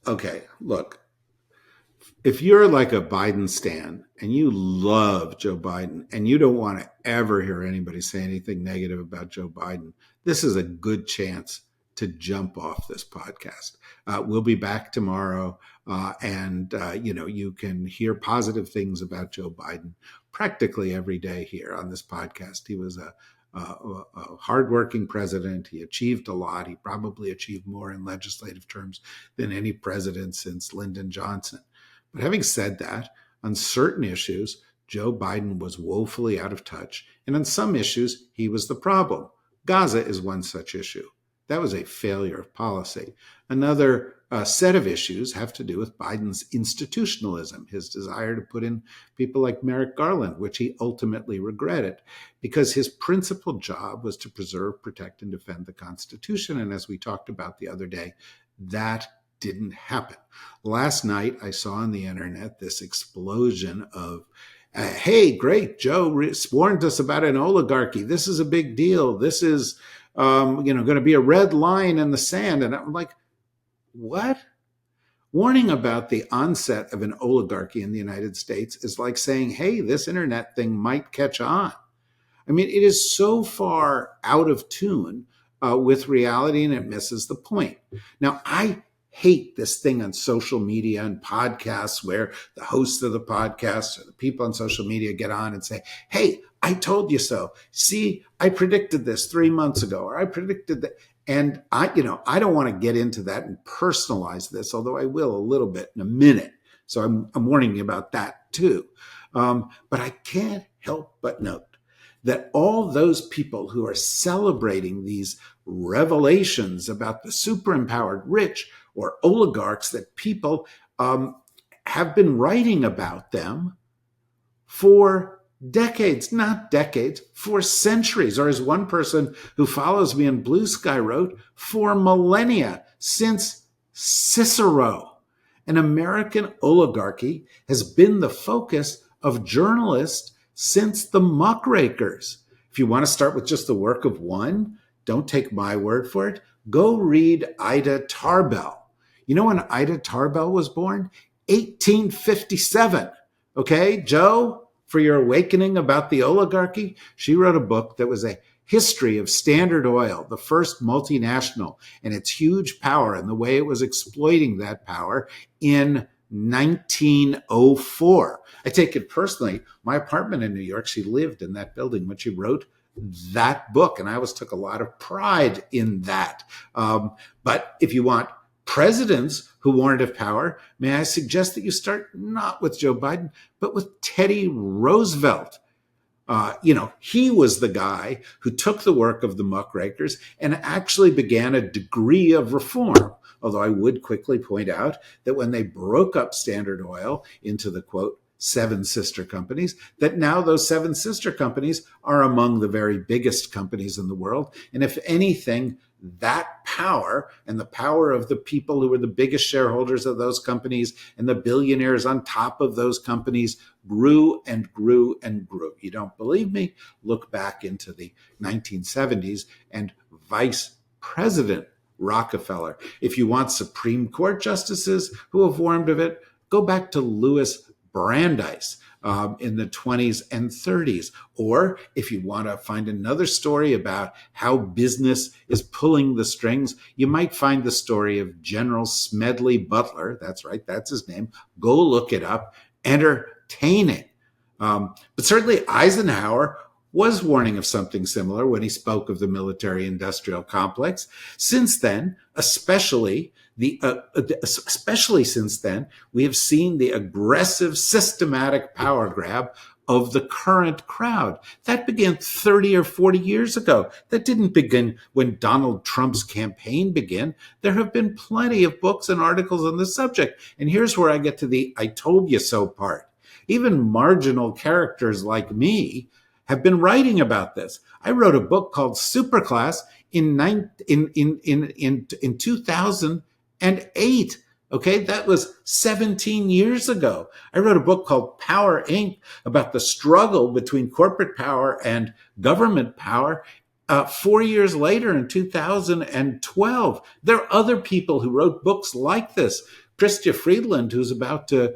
Okay, look, if you're like a Biden stan and you love Joe Biden and you don't want to ever hear anybody say anything negative about Joe Biden, this is a good chance to jump off this podcast. We'll be back tomorrow, and you can hear positive things about Joe Biden practically every day here on this podcast. He was a hardworking president. He achieved a lot. He probably achieved more in legislative terms than any president since Lyndon Johnson. But having said that, on certain issues, Joe Biden was woefully out of touch. And on some issues, he was the problem. Gaza is one such issue. That was a failure of policy. Another set of issues have to do with Biden's institutionalism, his desire to put in people like Merrick Garland, which he ultimately regretted, because his principal job was to preserve, protect, and defend the Constitution. And as we talked about the other day, that didn't happen. Last night, I saw on the internet this explosion of, hey, great, Joe warned us about an oligarchy. This is a big deal. This is going to be a red line in the sand. And I'm like, what? Warning about the onset of an oligarchy in the United States is like saying, hey, this internet thing might catch on. I mean, it is so far out of tune with reality, and it misses the point. Now, I hate this thing on social media and podcasts where the hosts of the podcast or the people on social media get on and say, hey, I told you so. See, I predicted this 3 months ago, or I predicted that. And I don't want to get into that and personalize this, although I will a little bit in a minute. So I'm warning you about that too. But I can't help but note that all those people who are celebrating these revelations about the super empowered rich or oligarchs, that people have been writing about them for decades, not decades, for centuries, or as one person who follows me in Blue Sky wrote, for millennia, since Cicero. An American oligarchy has been the focus of journalists since the muckrakers. If you want to start with just the work of one, don't take my word for it. Go read Ida Tarbell. You know when Ida Tarbell was born? 1857. Okay, Joe? For your awakening about the oligarchy, she wrote a book that was a history of Standard Oil, the first multinational, and its huge power and the way it was exploiting that power in 1904. I take it personally. My apartment in New York, she lived in that building when she wrote that book, and I always took a lot of pride in that. But if you want presidents who warned of power, may I suggest that you start not with Joe Biden, but with Teddy Roosevelt. He was the guy who took the work of the muckrakers and actually began a degree of reform. Although I would quickly point out that when they broke up Standard Oil into the, quote, 7 sister companies, that now those 7 sister companies are among the very biggest companies in the world. And if anything, that power and the power of the people who were the biggest shareholders of those companies and the billionaires on top of those companies grew and grew and grew. You don't believe me? Look back into the 1970s and Vice President Rockefeller. If you want Supreme Court justices who have warned of it, go back to Louis Brandeis in the 20s and 30s. Or if you want to find another story about how business is pulling the strings, you might find the story of General Smedley Butler. That's right, that's his name. Go look it up. Entertaining. But certainly Eisenhower was warning of something similar when he spoke of the military-industrial complex. Since then, especially since then, we have seen the aggressive, systematic power grab of the current crowd. That began 30 or 40 years ago. That didn't begin when Donald Trump's campaign began. There have been plenty of books and articles on the subject. And here's where I get to the I told you so part. Even marginal characters like me have been writing about this. I wrote a book called Superclass in 2008. Okay, that was 17 years ago. I wrote a book called Power Inc. about the struggle between corporate power and government power 4 years later in 2012, there are other people who wrote books like this. Chrystia Freeland, who's about to,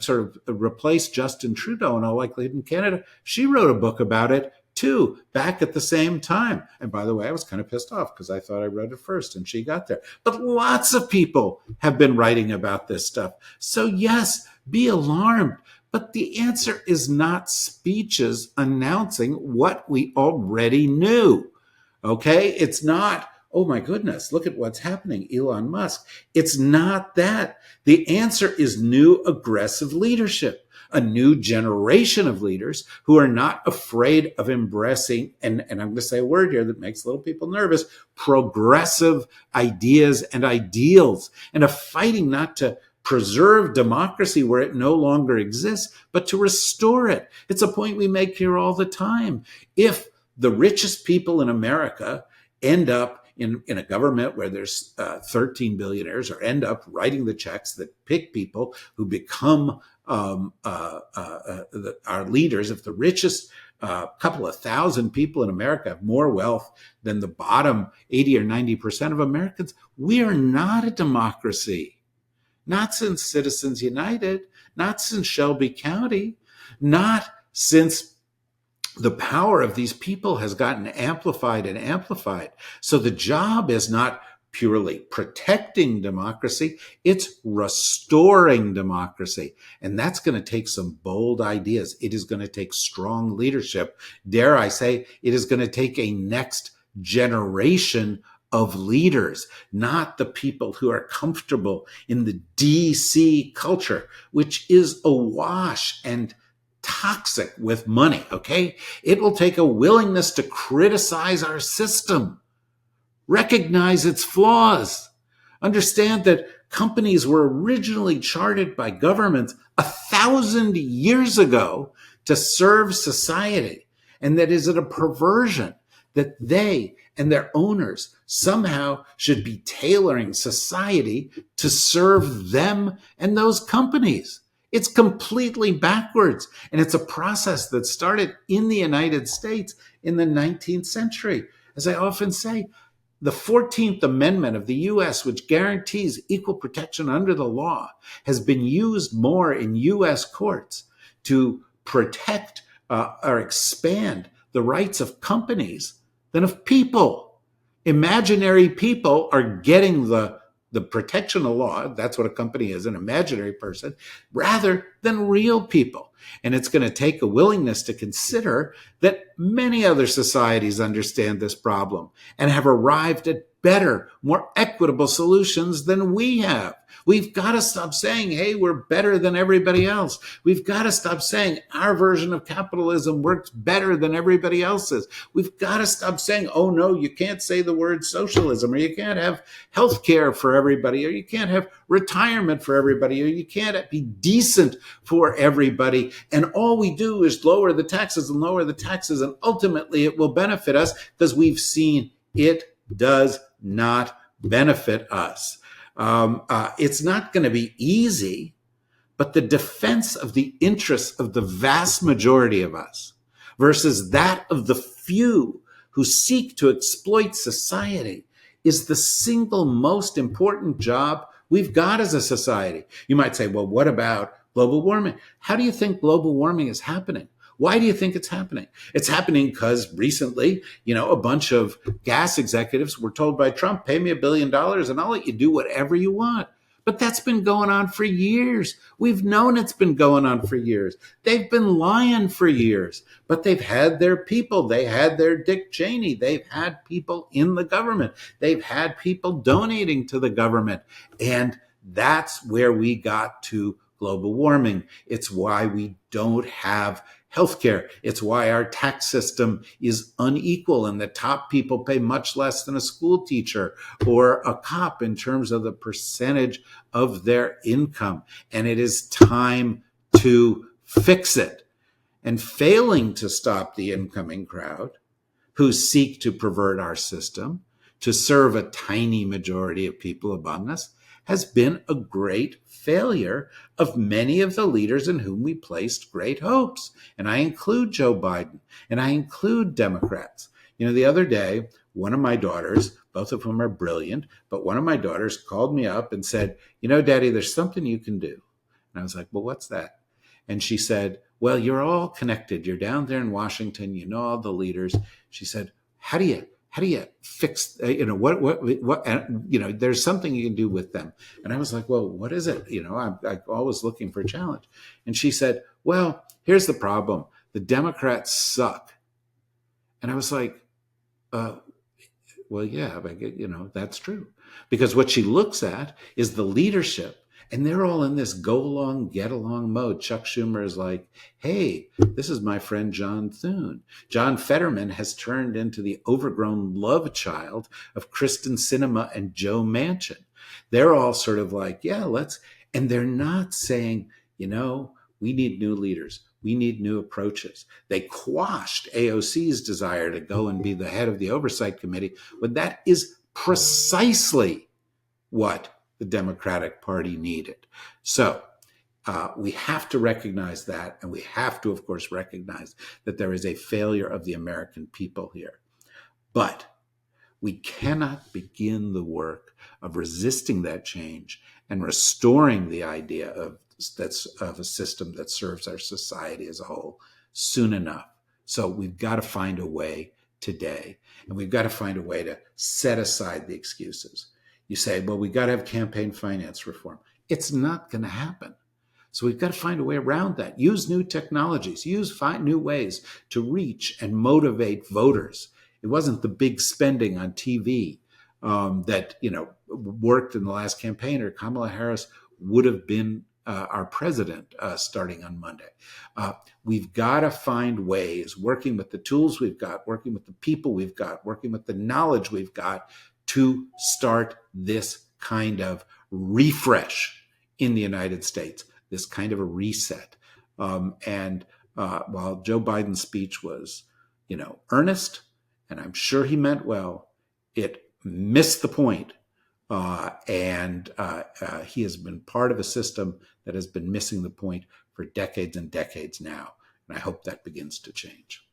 sort of replace Justin Trudeau in all likelihood in Canada, she wrote a book about it too, back at the same time. And by the way, I was kind of pissed off because I thought I read it first and she got there. But lots of people have been writing about this stuff. So yes, be alarmed. But the answer is not speeches announcing what we already knew. Okay? It's not, oh my goodness, look at what's happening, Elon Musk. It's not that. The answer is new aggressive leadership, a new generation of leaders who are not afraid of embracing, and I'm going to say a word here that makes little people nervous, progressive ideas and ideals, and of fighting not to preserve democracy where it no longer exists, but to restore it. It's a point we make here all the time. If the richest people in America end up in a government where there's 13 billionaires, or end up writing the checks that pick people who become our leaders, if the richest couple of thousand people in America have more wealth than the bottom 80 or 90% of Americans, we are not a democracy. Not since Citizens United, not since Shelby County, not since the power of these people has gotten amplified and amplified. So the job is not purely protecting democracy, it's restoring democracy. And that's going to take some bold ideas. It is going to take strong leadership. Dare I say, it is going to take a next generation of leaders, not the people who are comfortable in the DC culture, which is awash and toxic with money, okay? It will take a willingness to criticize our system, recognize its flaws, understand that companies were originally chartered by governments 1,000 years ago to serve society, and that is it a perversion that they and their owners somehow should be tailoring society to serve them and those companies. It's completely backwards. And it's a process that started in the United States in the 19th century. As I often say, the 14th Amendment of the US, which guarantees equal protection under the law, has been used more in US courts to protect or expand the rights of companies than of people. Imaginary people are getting the protection of law. That's what a company is, an imaginary person, rather than real people. And it's going to take a willingness to consider that many other societies understand this problem and have arrived at better, more equitable solutions than we have. We've got to stop saying, hey, we're better than everybody else. We've got to stop saying our version of capitalism works better than everybody else's. We've got to stop saying, oh, no, you can't say the word socialism, or you can't have health care for everybody, or you can't have retirement for everybody, or you can't be decent for everybody. And all we do is lower the taxes and lower the taxes, and ultimately it will benefit us, because we've seen it does not benefit us. It's not going to be easy, but the defense of the interests of the vast majority of us versus that of the few who seek to exploit society is the single most important job we've got as a society. You might say, well, what about global warming? How do you think global warming is happening? Why do you think it's happening? It's happening because recently, a bunch of gas executives were told by Trump, pay me $1 billion and I'll let you do whatever you want. But that's been going on for years. We've known it's been going on for years. They've been lying for years, but they've had their people. They had their Dick Cheney. They've had people in the government. They've had people donating to the government. And that's where we got to global warming. It's why we don't have healthcare. It's why our tax system is unequal and the top people pay much less than a school teacher or a cop in terms of the percentage of their income. And it is time to fix it. And failing to stop the incoming crowd who seek to pervert our system to serve a tiny majority of people among us has been a great failure of many of the leaders in whom we placed great hopes. And I include Joe Biden, and I include Democrats. The other day, one of my daughters, both of whom are brilliant, but one of my daughters called me up and said, Daddy, there's something you can do. And I was like, well, what's that? And she said, well, you're all connected. You're down there in Washington. You know all the leaders. She said, how do you fix, there's something you can do with them. And I was like, well, what is it? I'm always looking for a challenge. And she said, well, here's the problem. The Democrats suck. And I was like, uh, well, yeah, but, that's true. Because what she looks at is the leadership, and they're all in this go along, get along mode. Chuck Schumer is like, hey, this is my friend John Thune. John Fetterman has turned into the overgrown love child of Kristen Sinema and Joe Manchin. They're all sort of like, yeah, and they're not saying, we need new leaders. We need new approaches. They quashed AOC's desire to go and be the head of the oversight committee, when that is precisely what the Democratic Party needed. So we have to recognize that, and we have to, of course, recognize that there is a failure of the American people here. But we cannot begin the work of resisting that change and restoring the idea of a system that serves our society as a whole soon enough. So we've got to find a way today, and we've got to find a way to set aside the excuses. You say, well, we got to have campaign finance reform. It's not going to happen. So we've got to find a way around that. Use new technologies, find new ways to reach and motivate voters. It wasn't the big spending on TV that worked in the last campaign, or Kamala Harris would have been our president starting on Monday. We've got to find ways, working with the tools we've got, working with the people we've got, working with the knowledge we've got, to start this kind of refresh in the United States, this kind of a reset. And while Joe Biden's speech was, earnest, and I'm sure he meant well, it missed the point. And he has been part of a system that has been missing the point for decades and decades now. And I hope that begins to change.